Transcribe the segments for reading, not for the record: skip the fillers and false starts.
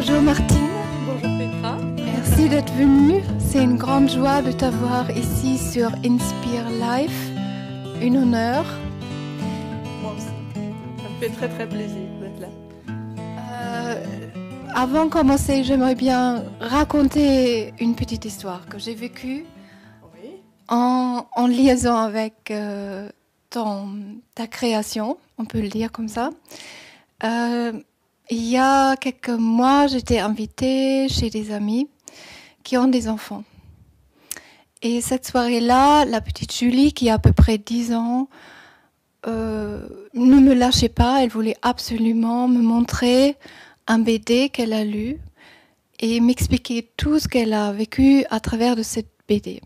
Bonjour Martine. Bonjour Petra. Merci d'être venue. C'est une grande joie de t'avoir ici sur Inspire Life. Un honneur. Moi aussi. Ça me fait très très plaisir d'être là. Avant de commencer, j'aimerais bien raconter une petite histoire que j'ai vécue Oui. en liaison avec ta création, on peut le dire comme ça. Il y a quelques mois, j'étais invitée chez des amis qui ont des enfants. Et cette soirée-là, la petite Julie, qui a à peu près 10 ans, ne me lâchait pas. Elle voulait absolument me montrer un BD qu'elle a lu et m'expliquer tout ce qu'elle a vécu à travers de cette BD.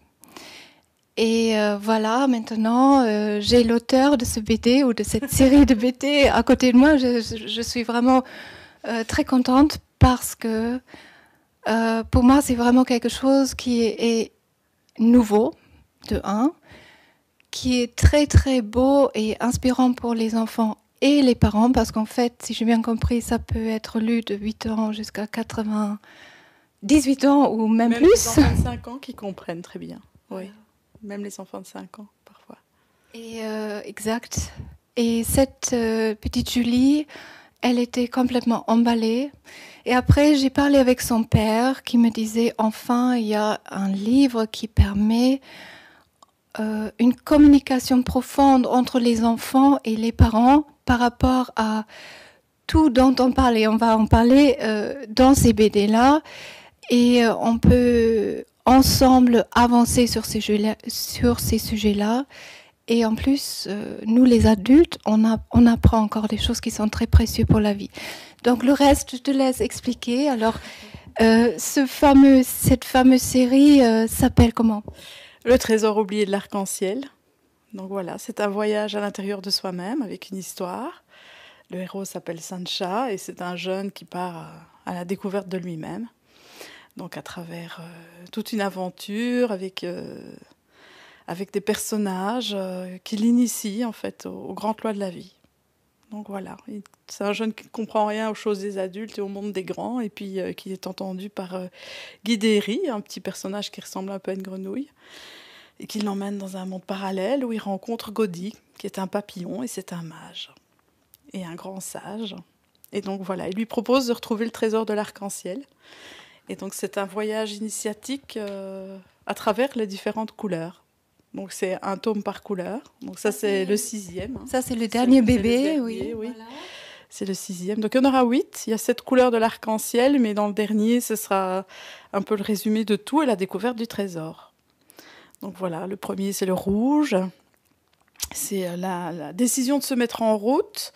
Et voilà, maintenant, j'ai l'auteur de ce BD ou de cette série de BD à côté de moi. Je suis vraiment très contente parce que pour moi, c'est vraiment quelque chose qui est nouveau, de un, qui est très très beau et inspirant pour les enfants et les parents, parce qu'en fait, si j'ai bien compris, ça peut être lu de 8 ans jusqu'à 98 ans ou même plus. Les enfants de 5 ans qui comprennent très bien, oui. Même les enfants de 5 ans, parfois. Et exact. Et cette petite Julie, elle était complètement emballée. Et après, j'ai parlé avec son père qui me disait, enfin, il y a un livre qui permet une communication profonde entre les enfants et les parents par rapport à tout dont on parle. Et on va en parler dans ces BD-là. Et on peut ensemble avancer sur ces sujets-là. Et en plus, nous les adultes, on apprend encore des choses qui sont très précieuses pour la vie. Donc le reste, je te laisse expliquer. Alors, cette fameuse série s'appelle comment ? Le trésor oublié de l'arc-en-ciel. Donc voilà, c'est un voyage à l'intérieur de soi-même avec une histoire. Le héros s'appelle Sancha et c'est un jeune qui part à la découverte de lui-même. Donc à travers toute une aventure avec des personnages qui l'initient en fait aux grandes lois de la vie. Donc voilà, c'est un jeune qui ne comprend rien aux choses des adultes et au monde des grands, et puis qui est entendu par Guy Déry, un petit personnage qui ressemble un peu à une grenouille, et qui l'emmène dans un monde parallèle où il rencontre Gaudi, qui est un papillon, et c'est un mage, et un grand sage. Et donc voilà, il lui propose de retrouver le trésor de l'arc-en-ciel. Et donc c'est un voyage initiatique à travers les différentes couleurs. Donc c'est un tome par couleur. Donc ça c'est le 6e. Ça c'est le dernier bébé, oui. Voilà. C'est le 6e. Donc il y en aura 8. Il y a 7 couleurs de l'arc-en-ciel, mais dans le dernier, ce sera un peu le résumé de tout et la découverte du trésor. Donc voilà, le premier c'est le rouge. C'est la décision de se mettre en route.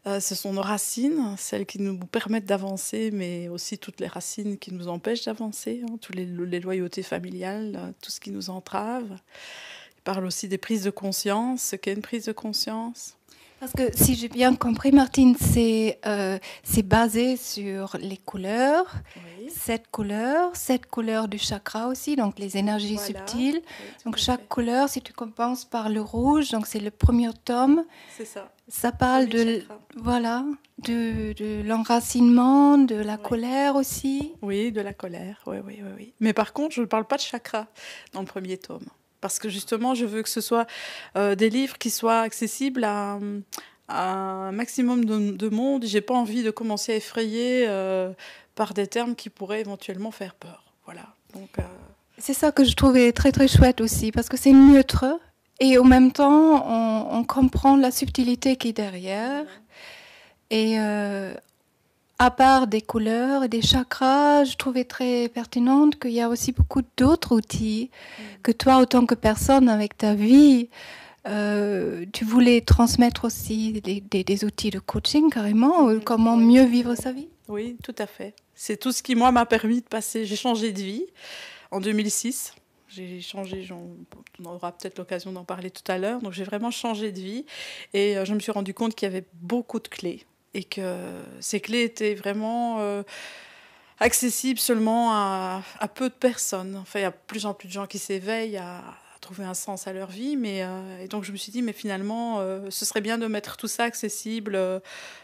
Ce sont nos racines, celles qui nous permettent d'avancer, mais aussi toutes les racines qui nous empêchent d'avancer, hein, toutes les loyautés familiales, tout ce qui nous entrave. Il parle aussi des prises de conscience, ce qu'est une prise de conscience. Parce que si j'ai bien compris, Martine, c'est basé sur les couleurs, Oui. 7 couleurs du chakra aussi, donc les énergies subtiles. Oui, donc chaque couleur, si tu commences par le rouge, donc c'est le premier tome. C'est ça. Ça parle de l'enracinement, de la colère aussi. Oui, de la colère, oui. Mais par contre, je ne parle pas de chakra dans le premier tome. Parce que justement, je veux que ce soit des livres qui soient accessibles à un maximum de monde. Je n'ai pas envie de commencer à effrayer par des termes qui pourraient éventuellement faire peur. Voilà. Donc, c'est ça que je trouvais très très chouette aussi, parce que c'est neutre. Et en même temps, on comprend la subtilité qui est derrière. Et à part des couleurs et des chakras, je trouvais très pertinente qu'il y a aussi beaucoup d'autres outils que toi, autant que personne, avec ta vie, tu voulais transmettre aussi des outils de coaching carrément, comment mieux vivre sa vie. Oui, tout à fait. C'est tout ce qui, moi, m'a permis de passer. J'ai changé de vie en 2006. J'ai changé, on aura peut-être l'occasion d'en parler tout à l'heure. Donc j'ai vraiment changé de vie et je me suis rendu compte qu'il y avait beaucoup de clés et que ces clés étaient vraiment accessibles seulement à peu de personnes. Enfin, il y a de plus en plus de gens qui s'éveillent à trouver un sens à leur vie. Et donc je me suis dit, mais finalement, ce serait bien de mettre tout ça accessible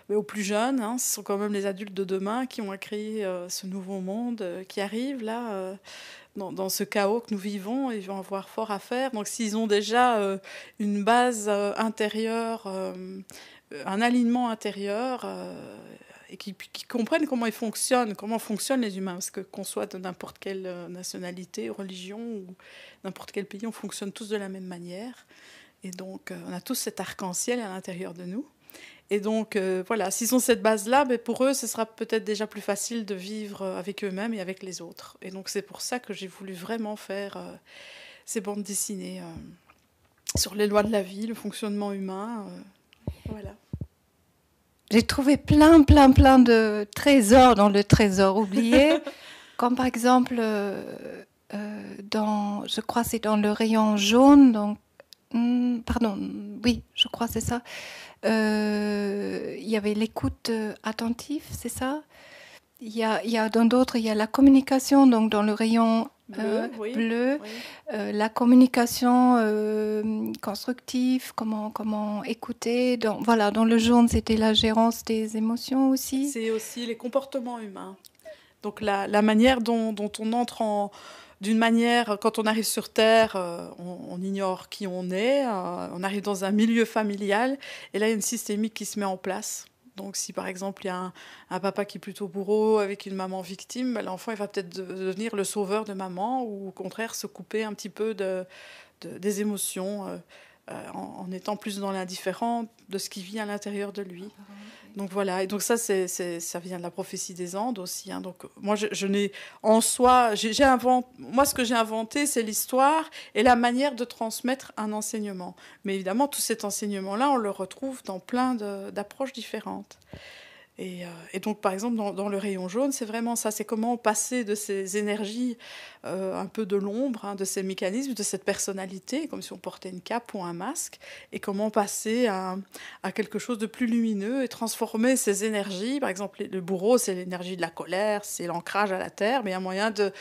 aux plus jeunes. Hein. Ce sont quand même les adultes de demain qui ont à créer ce nouveau monde qui arrive là. Dans ce chaos que nous vivons, ils vont avoir fort à faire. Donc s'ils ont déjà une base intérieure, un alignement intérieur, et qui comprennent comment comment fonctionnent les humains, parce que qu'on soit de n'importe quelle nationalité, religion ou n'importe quel pays, on fonctionne tous de la même manière. Et donc on a tous cet arc-en-ciel à l'intérieur de nous. Et donc, voilà, s'ils ont cette base-là, ben pour eux, ce sera peut-être déjà plus facile de vivre avec eux-mêmes et avec les autres. Et donc, c'est pour ça que j'ai voulu vraiment faire ces bandes dessinées sur les lois de la vie, le fonctionnement humain. Voilà. J'ai trouvé plein de trésors dans le trésor oublié, comme par exemple, je crois que c'est dans le rayon jaune, donc, pardon, oui, je crois que c'est ça. Il y avait l'écoute attentive, c'est ça. Il y a dans d'autres, il y a la communication, donc dans le rayon bleu, oui. La communication constructive, comment écouter. Dans le jaune, c'était la gérance des émotions aussi. C'est aussi les comportements humains. Donc la manière dont on entre d'une manière, quand on arrive sur Terre, on ignore qui on est, on arrive dans un milieu familial, et là il y a une systémique qui se met en place. Donc si par exemple il y a un papa qui est plutôt bourreau avec une maman victime, ben, l'enfant il va peut-être devenir le sauveur de maman, ou au contraire se couper un petit peu des émotions en étant plus dans l'indifférent de ce qui vit à l'intérieur de lui. Donc voilà, et donc ça ça vient de la prophétie des Andes aussi. Hein. Donc moi je n'ai en soi, moi ce que j'ai inventé c'est l'histoire et la manière de transmettre un enseignement. Mais évidemment tout cet enseignement-là on le retrouve dans plein d'approches différentes. Et donc, par exemple, dans le rayon jaune, c'est vraiment ça. C'est comment passer de ces énergies un peu de l'ombre, hein, de ces mécanismes, de cette personnalité, comme si on portait une cape ou un masque, et comment passer à quelque chose de plus lumineux et transformer ces énergies. Par exemple, le bourreau, c'est l'énergie de la colère, c'est l'ancrage à la terre, mais il y a moyen de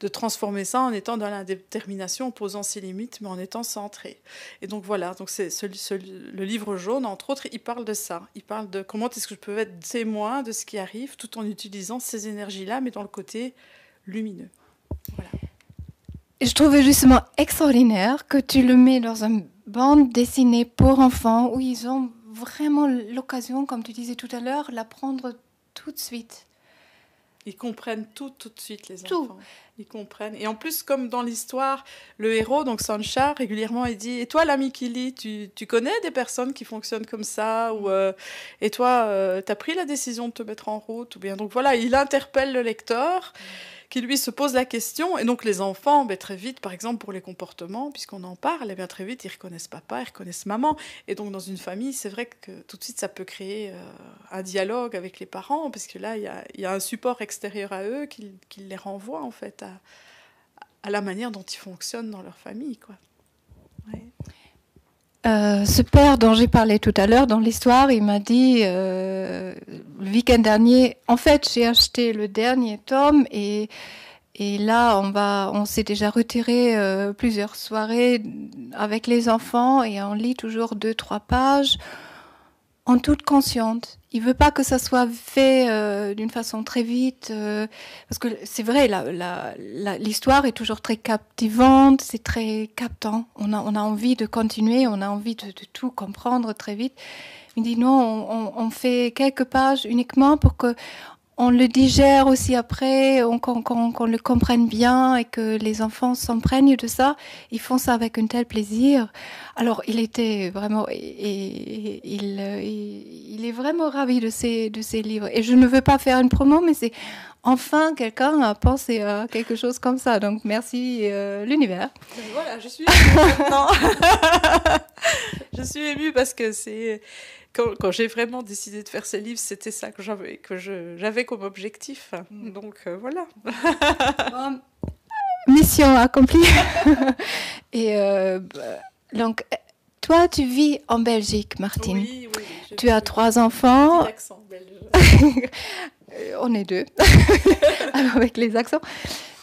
transformer ça en étant dans l'indétermination, en posant ses limites, mais en étant centré. Et donc, voilà. Donc, le livre jaune, entre autres, il parle de ça. Il parle de comment est-ce que je peux être témoin de ce qui arrive tout en utilisant ces énergies-là, mais dans le côté lumineux. Voilà. Je trouvais justement extraordinaire que tu le mets dans une bande dessinée pour enfants où ils ont vraiment l'occasion, comme tu disais tout à l'heure, l'apprendre tout de suite. Ils comprennent tout de suite, les enfants. Ils comprennent. Et en plus, comme dans l'histoire, le héros, donc Sancha, régulièrement, il dit « Et toi, l'ami Kili, tu connais des personnes qui fonctionnent comme ça ?» ou « Et toi, t'as pris la décision de te mettre en route ?» ou bien, donc voilà, il interpelle le lecteur qui, lui, se pose la question. Et donc, les enfants, très vite, par exemple, pour les comportements, puisqu'on en parle, bien très vite, ils reconnaissent papa, ils reconnaissent maman. Et donc, dans une famille, c'est vrai que tout de suite, ça peut créer un dialogue avec les parents, parce que là, il y a un support extérieur à eux qui les renvoie, en fait, à la manière dont ils fonctionnent dans leur famille, quoi. Ouais. Ce père dont j'ai parlé tout à l'heure dans l'histoire, il m'a dit le week-end dernier, en fait j'ai acheté le dernier tome et là on s'est déjà retiré plusieurs soirées avec les enfants et on lit toujours 2-3 pages en toute conscience. Il veut pas que ça soit fait d'une façon très vite, parce que c'est vrai, l'histoire est toujours très captivante, c'est très captant. On a envie de continuer, on a envie de tout comprendre très vite. Il dit non, on fait quelques pages uniquement pour que on le digère aussi après, qu'on le comprenne bien et que les enfants s'imprègnent de ça. Ils font ça avec un tel plaisir. Alors, il était vraiment, il est vraiment ravi de ces livres. Et je ne veux pas faire une promo, mais c'est enfin quelqu'un a pensé à quelque chose comme ça. Donc, merci l'univers. Voilà, je suis émue maintenant. Je suis émue parce que c'est... Quand j'ai vraiment décidé de faire ces livres, c'était ça que j'avais comme objectif. Donc, voilà. Bon, mission accomplie. Et donc, toi, tu vis en Belgique, Martine. Oui. Tu as 3 enfants. Petit accent belge. On est 2, alors avec les accents.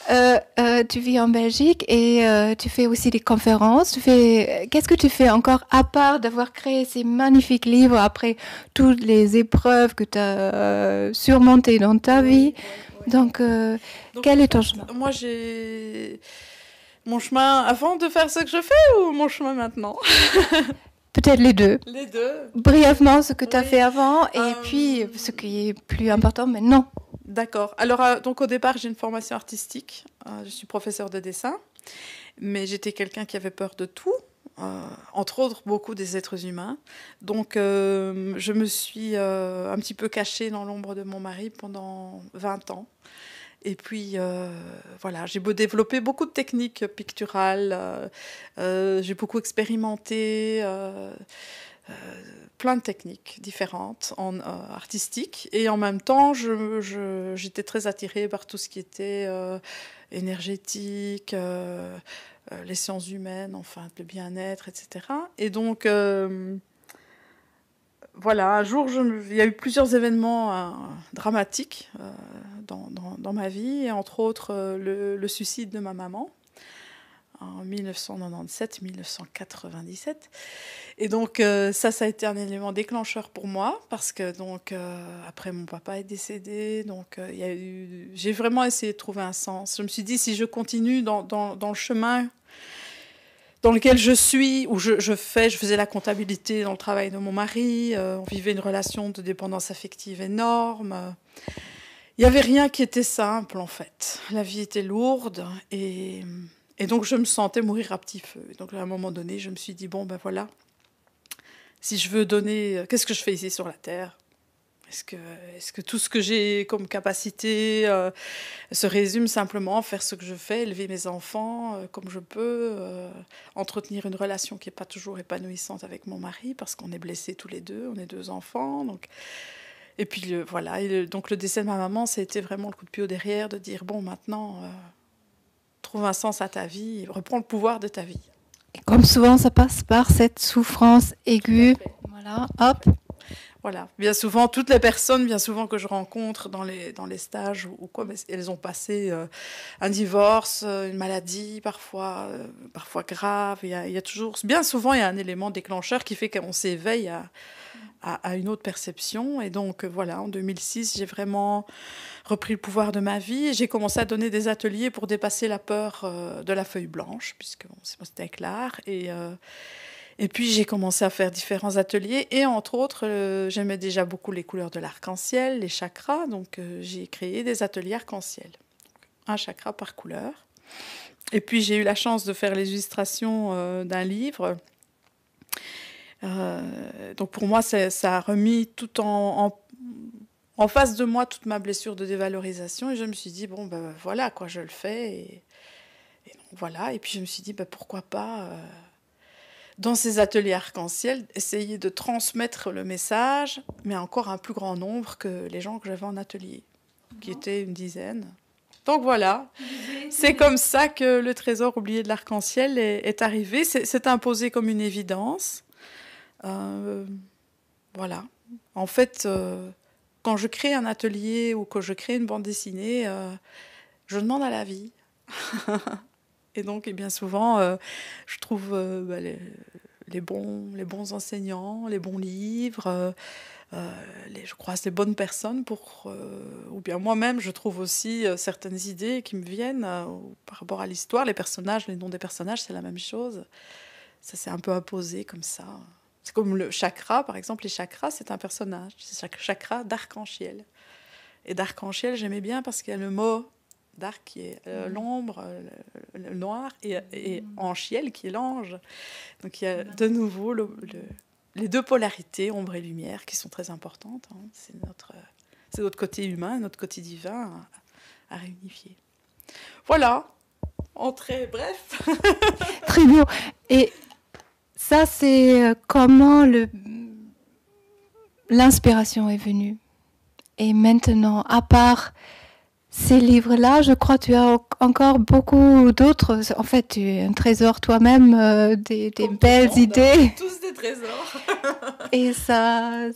Tu vis en Belgique et tu fais aussi des conférences. Qu'est-ce que tu fais encore à part d'avoir créé ces magnifiques livres après toutes les épreuves que tu as surmontées dans ta vie? Donc, Donc, quel est ton chemin? moi, j'ai mon chemin avant de faire ce que je fais ou mon chemin maintenant? Peut-être les deux. Les deux. Brièvement, ce que tu as Oui. fait avant et puis ce qui est plus important maintenant. D'accord. Alors, donc au départ, j'ai une formation artistique. Je suis professeure de dessin, mais j'étais quelqu'un qui avait peur de tout, entre autres beaucoup des êtres humains. Donc, je me suis un petit peu cachée dans l'ombre de mon mari pendant 20 ans. Et puis, voilà, j'ai développé beaucoup de techniques picturales. J'ai beaucoup expérimenté. Plein de techniques différentes artistiques et en même temps j'étais très attirée par tout ce qui était énergétique, les sciences humaines, enfin le bien-être, etc. Et donc voilà, un jour il y a eu plusieurs événements dramatiques dans ma vie, et entre autres le suicide de ma maman en 1997-1997. Et donc ça a été un élément déclencheur pour moi, parce que donc après mon papa est décédé, donc j'ai vraiment essayé de trouver un sens. Je me suis dit, si je continue dans le chemin dans lequel je suis, où je faisais la comptabilité dans le travail de mon mari, on vivait une relation de dépendance affective énorme. Il n'y avait rien qui était simple en fait. La vie était lourde et donc je me sentais mourir à petit feu. Donc à un moment donné, je me suis dit, bon ben voilà, si je veux donner, qu'est-ce que je fais ici sur la Terre ? Est-ce que tout ce que j'ai comme capacité se résume simplement à faire ce que je fais, élever mes enfants comme je peux, entretenir une relation qui n'est pas toujours épanouissante avec mon mari, parce qu'on est blessés tous les deux, on est 2 enfants. Donc... Et puis voilà, donc le décès de ma maman, c'était vraiment le coup de pied au derrière, de dire, bon maintenant, trouve un sens à ta vie, et reprends le pouvoir de ta vie. Et comme souvent, ça passe par cette souffrance aiguë. Voilà, hop. Voilà, bien souvent, toutes les personnes, bien souvent que je rencontre dans les stages ou quoi, elles ont passé un divorce, une maladie, parfois grave. Il y a toujours, bien souvent, il y a un élément déclencheur qui fait qu'on s'éveille à une autre perception. Et donc, voilà, en 2006, j'ai vraiment repris le pouvoir de ma vie et j'ai commencé à donner des ateliers pour dépasser la peur de la feuille blanche, puisque bon, c'était clair. Et puis j'ai commencé à faire différents ateliers et entre autres, j'aimais déjà beaucoup les couleurs de l'arc-en-ciel, les chakras, donc j'ai créé des ateliers arc-en-ciel, un chakra par couleur. Et puis j'ai eu la chance de faire les illustrations d'un livre. Donc pour moi, ça a remis tout en face de moi toute ma blessure de dévalorisation et je me suis dit, bon ben voilà, quoi, je le fais. Et donc, voilà, et puis je me suis dit, ben, pourquoi pas... dans ces ateliers arc-en-ciel, essayer de transmettre le message, mais à encore un plus grand nombre que les gens que j'avais en atelier, qui étaient une dizaine. Donc voilà, c'est comme ça que le trésor oublié de l'arc-en-ciel est arrivé. C'est imposé comme une évidence. Voilà. En fait, quand je crée un atelier ou que je crée une bande dessinée, je demande à la vie. Et donc, et bien souvent, je trouve les bons enseignants, les bons livres, je croise les bonnes personnes ou bien moi-même, je trouve aussi certaines idées qui me viennent par rapport à l'histoire. Les personnages, les noms des personnages, c'est la même chose. Ça s'est un peu imposé comme ça. C'est comme le chakra, par exemple. Les chakras, c'est un personnage. C'est le chakra d'arc-en-ciel. Et d'arc-en-ciel, j'aimais bien parce qu'il y a le mot d'arc qui est l'ombre, le noir, et en-ciel qui est l'ange. Donc il y a de nouveau les deux polarités, ombre et lumière, qui sont très importantes. Hein. C'est notre côté humain, notre côté divin à réunifier. Voilà, en très bref. Très beau. Et ça, c'est comment l'inspiration est venue. Et maintenant, à part ces livres-là, je crois que tu as encore beaucoup d'autres. En fait, tu es un trésor toi-même, des Comme tout le belles monde, idées. tous des trésors. Et ça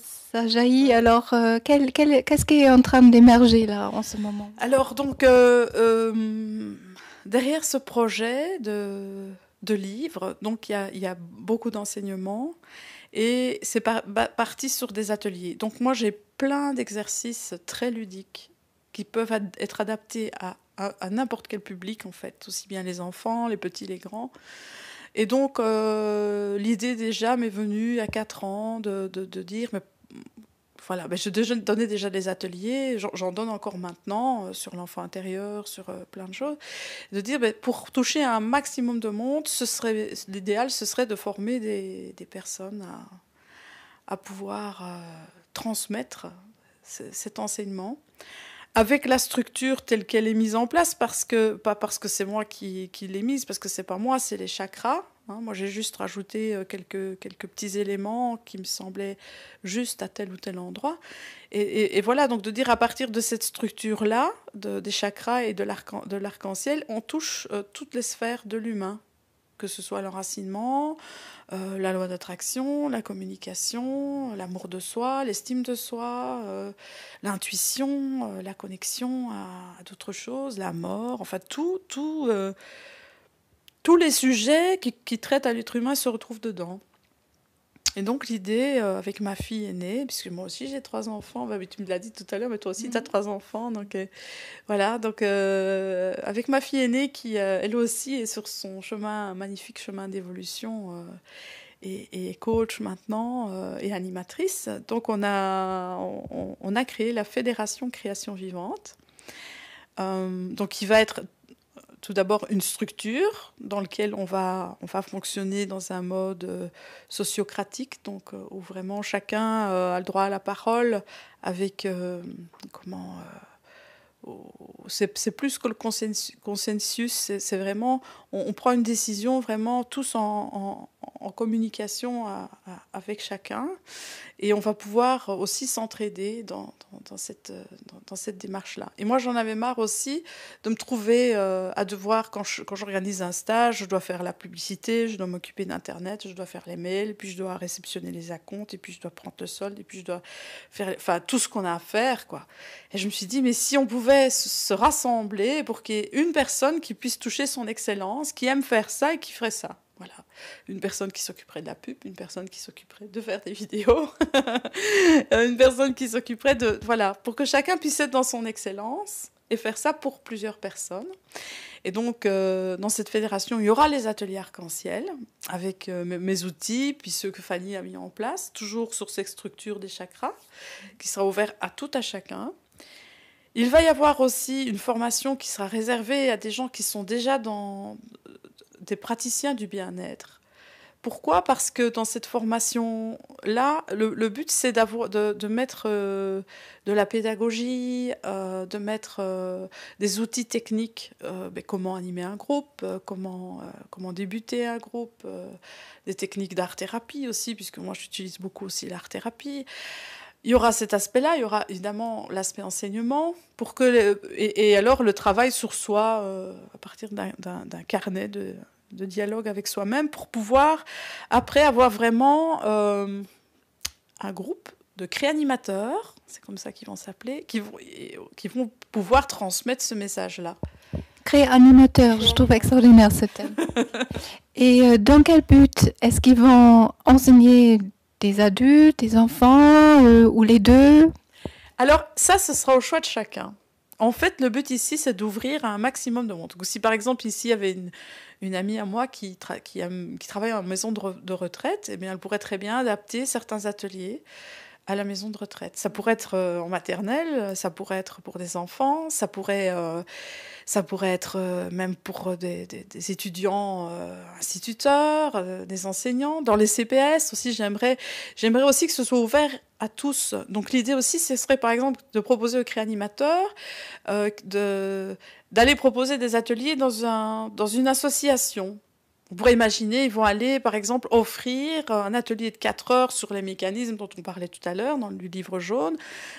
jaillit. Alors, qu'est-ce qui est en train d'émerger là en ce moment? Alors, donc, derrière ce projet de livre, donc il y a beaucoup d'enseignements et c'est parti sur des ateliers. Donc, moi, j'ai plein d'exercices très ludiques qui peuvent être adaptés à n'importe quel public, en fait, aussi bien les enfants, les petits, les grands. Et donc, l'idée déjà m'est venue à 4 ans de dire, mais voilà, ben je donnais déjà des ateliers, j'en donne encore maintenant sur l'enfant intérieur, sur plein de choses. De dire, ben, pour toucher un maximum de monde, l'idéal, ce serait de former des personnes à pouvoir transmettre cet enseignement avec la structure telle qu'elle est mise en place, pas parce que c'est moi qui l'ai mise, parce que c'est pas moi, c'est les chakras. Hein. Moi, j'ai juste rajouté quelques petits éléments qui me semblaient justes à tel ou tel endroit. Et voilà, donc de dire à partir de cette structure-là, des chakras et de l'arc-en-ciel, on touche toutes les sphères de l'humain, que ce soit l'enracinement, la loi d'attraction, la communication, l'amour de soi, l'estime de soi, l'intuition, la connexion à d'autres choses, la mort, enfin tous les sujets qui traitent à l'être humain se retrouvent dedans. Et donc l'idée, avec ma fille aînée, puisque moi aussi j'ai 3 enfants, bah, tu me l'as dit tout à l'heure, mais toi aussi tu as 3 enfants, donc voilà, donc avec ma fille aînée qui elle aussi est sur son chemin, un magnifique chemin d'évolution, et coach maintenant, et animatrice, donc on a créé la Fédération Création Vivante, donc qui va être tout d'abord une structure dans laquelle on va fonctionner dans un mode sociocratique, donc où vraiment chacun a le droit à la parole avec c'est plus que le consensus, c'est vraiment on prend une décision vraiment tous en communication avec chacun, et on va pouvoir aussi s'entraider dans cette démarche-là. Et moi, j'en avais marre aussi de me trouver à devoir, quand j'organise un stage, je dois faire la publicité, je dois m'occuper d'Internet, je dois faire les mails, puis je dois réceptionner les acomptes, et puis je dois prendre le solde, et puis je dois faire tout ce qu'on a à faire, quoi. Et je me suis dit, mais si on pouvait se rassembler pour qu'il y ait une personne qui puisse toucher son excellence, qui aime faire ça et qui ferait ça. Voilà. Une personne qui s'occuperait de la pub, une personne qui s'occuperait de faire des vidéos, une personne qui s'occuperait de... Voilà, pour que chacun puisse être dans son excellence et faire ça pour plusieurs personnes. Et donc, dans cette fédération, il y aura les ateliers arc-en-ciel avec mes outils, puis ceux que Fanny a mis en place, toujours sur cette structure des chakras, qui sera ouvert à tout à chacun. Il va y avoir aussi une formation qui sera réservée à des gens qui sont déjà des praticiens du bien-être. Pourquoi ? Parce que dans cette formation-là, le but, c'est de mettre de la pédagogie, de mettre des outils techniques, comment animer un groupe, comment débuter un groupe, des techniques d'art-thérapie aussi, puisque moi, j'utilise beaucoup aussi l'art-thérapie. Il y aura cet aspect-là, il y aura évidemment l'aspect enseignement, et alors le travail sur soi à partir d'un carnet de dialogue avec soi-même, pour pouvoir après avoir vraiment un groupe de créanimateurs, c'est comme ça qu'ils vont s'appeler, qui vont pouvoir transmettre ce message-là. Créanimateur, je trouve extraordinaire ce thème. Et dans quel but est-ce qu'ils vont enseigner des adultes, des enfants, ou les deux? Alors ça, ce sera au choix de chacun. En fait, le but ici, c'est d'ouvrir à un maximum de monde. Donc, si par exemple, ici, il y avait une amie à moi qui travaille en maison de retraite, eh bien, elle pourrait très bien adapter certains ateliers à la maison de retraite. Ça pourrait être en maternelle, ça pourrait être pour des enfants, ça pourrait être même pour des étudiants instituteurs, des enseignants. Dans les CPS aussi, j'aimerais aussi que ce soit ouvert à tous. Donc l'idée aussi, ce serait par exemple de proposer aux créanimateurs d'aller proposer des ateliers dans une association. On pourrait imaginer, ils vont aller, par exemple, offrir un atelier de 4 heures sur les mécanismes dont on parlait tout à l'heure dans le livre jaune,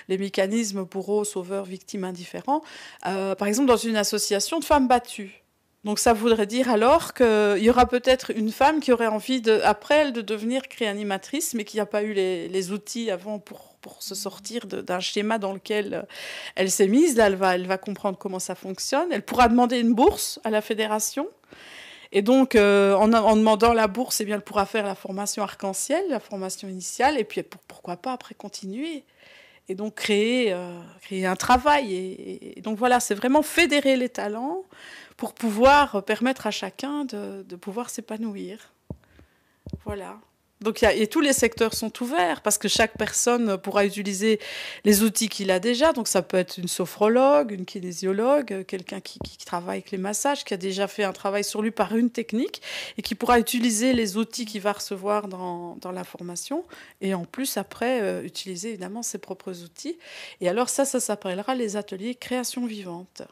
les mécanismes bourreaux, sauveurs, victimes, indifférents, par exemple dans une association de femmes battues. Donc ça voudrait dire alors qu'il y aura peut-être une femme qui aurait envie, après elle, de devenir réanimatrice, mais qui n'a pas eu les outils avant pour se sortir d'un schéma dans lequel elle s'est mise. Là, elle va comprendre comment ça fonctionne. Elle pourra demander une bourse à la fédération. Et donc, en demandant la bourse, eh bien, elle pourra faire la formation arc-en-ciel, la formation initiale, et puis pourquoi pas après continuer. Et donc créer un travail. Et donc voilà, c'est vraiment fédérer les talents pour pouvoir permettre à chacun de pouvoir s'épanouir. Voilà. Donc et tous les secteurs sont ouverts parce que chaque personne pourra utiliser les outils qu'il a déjà. Donc ça peut être une sophrologue, une kinésiologue, quelqu'un qui travaille avec les massages, qui a déjà fait un travail sur lui par une technique et qui pourra utiliser les outils qu'il va recevoir dans la formation et en plus après utiliser évidemment ses propres outils. Et alors ça s'appellera les ateliers création vivante.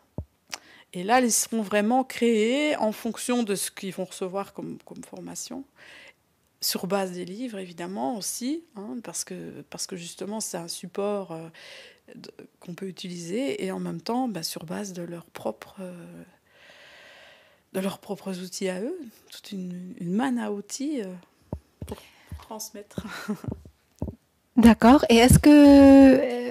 Et là, ils seront vraiment créés en fonction de ce qu'ils vont recevoir comme formation. Sur base des livres, évidemment, aussi, hein, parce que justement, c'est un support qu'on peut utiliser, et en même temps, sur base de leurs propres outils à eux, toute une manne à outils pour transmettre. D'accord. Et est-ce que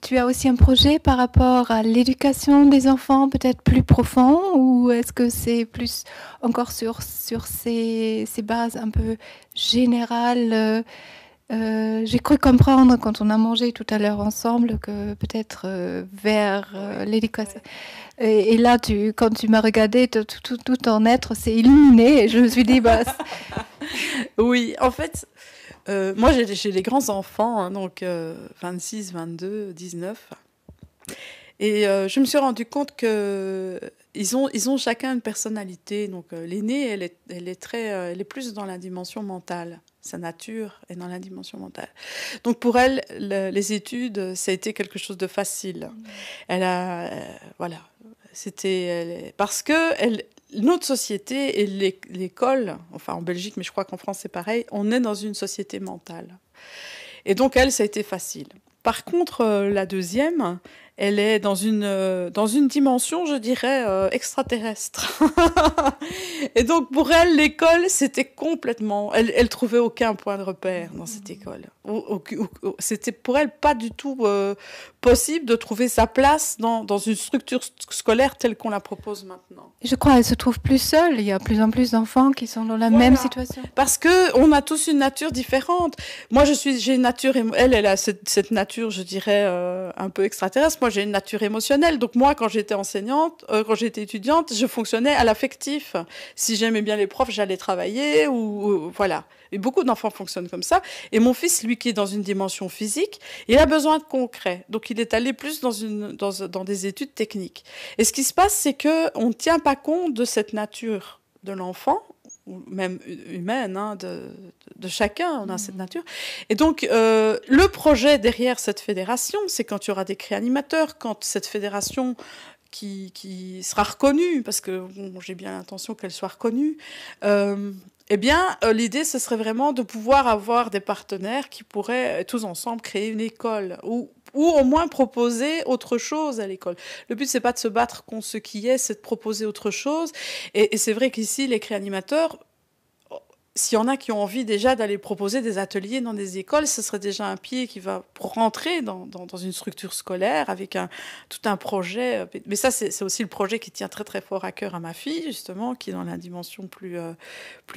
tu as aussi un projet par rapport à l'éducation des enfants, peut-être plus profond, ou est-ce que c'est plus encore sur ces bases un peu générales? J'ai cru comprendre quand on a mangé tout à l'heure ensemble que peut-être vers l'éducation. Et là, quand tu m'as regardé, tout ton être s'est illuminé et je me suis dit, Oui, en fait... moi, j'ai des grands-enfants, hein, donc 26, 22, 19. Et je me suis rendu compte qu'ils ont chacun une personnalité. Donc l'aînée, elle est plus dans la dimension mentale. Sa nature est dans la dimension mentale. Donc pour elle, les études, ça a été quelque chose de facile. Elle a... voilà. Parce que... Notre société et l'école, enfin en Belgique, mais je crois qu'en France c'est pareil, on est dans une société mentale. Et donc elle, ça a été facile. Par contre, la deuxième, elle est dans une dimension, je dirais, extraterrestre. Et donc pour elle, l'école, c'était complètement... Elle trouvait aucun point de repère dans cette école. C'était pour elle pas du tout possible de trouver sa place dans une structure scolaire telle qu'on la propose maintenant. Je crois qu'elle se trouve plus seule. Il y a de plus en plus d'enfants qui sont dans la même situation. Parce qu'on a tous une nature différente. Moi, j'ai une nature... Elle a cette nature, je dirais, un peu extraterrestre. Moi, j'ai une nature émotionnelle. Donc moi, quand j'étais enseignante, quand j'étais étudiante, je fonctionnais à l'affectif. Si j'aimais bien les profs, j'allais travailler ou voilà. Et beaucoup d'enfants fonctionnent comme ça. Et mon fils, lui, qui est dans une dimension physique, il a besoin de concret. Donc il est allé plus dans des études techniques. Et ce qui se passe, c'est qu'on ne tient pas compte de cette nature de l'enfant, ou même humaine, hein, de chacun, on a cette nature. Et donc, le projet derrière cette fédération, c'est quand il y aura des réanimateurs, quand cette fédération qui sera reconnue, parce que bon, j'ai bien l'intention qu'elle soit reconnue, eh bien, l'idée, ce serait vraiment de pouvoir avoir des partenaires qui pourraient tous ensemble créer une école ou au moins proposer autre chose à l'école. Le but, c'est pas de se battre contre ce qui est, c'est de proposer autre chose. Et c'est vrai qu'ici, les réanimateurs, s'il y en a qui ont envie déjà d'aller proposer des ateliers dans des écoles, ce serait déjà un pied qui va pour rentrer dans une structure scolaire avec tout un projet. Mais ça, c'est aussi le projet qui tient très très fort à cœur à ma fille, justement, qui est dans la dimension plus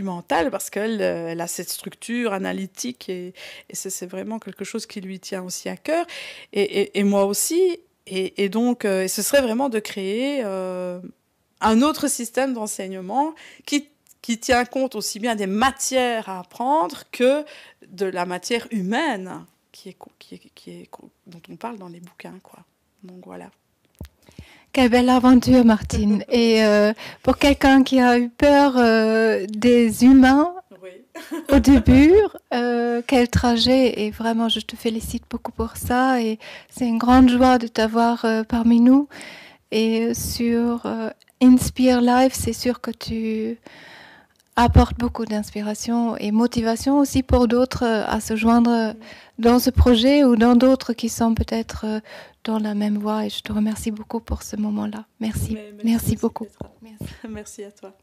mentale, parce qu'elle a cette structure analytique et c'est vraiment quelque chose qui lui tient aussi à cœur. Et moi aussi. Et donc, ce serait vraiment de créer un autre système d'enseignement qui tient compte aussi bien des matières à apprendre que de la matière humaine dont on parle dans les bouquins, quoi. Donc voilà. Quelle belle aventure, Martine. Et pour quelqu'un qui a eu peur des humains au début, quel trajet. Et vraiment, je te félicite beaucoup pour ça. Et c'est une grande joie de t'avoir parmi nous. Et sur Inspire Life, c'est sûr que tu apporte beaucoup d'inspiration et motivation aussi pour d'autres à se joindre dans ce projet ou dans d'autres qui sont peut-être dans la même voie. Et je te remercie beaucoup pour ce moment-là. Merci. Merci beaucoup. Petra. Merci à toi.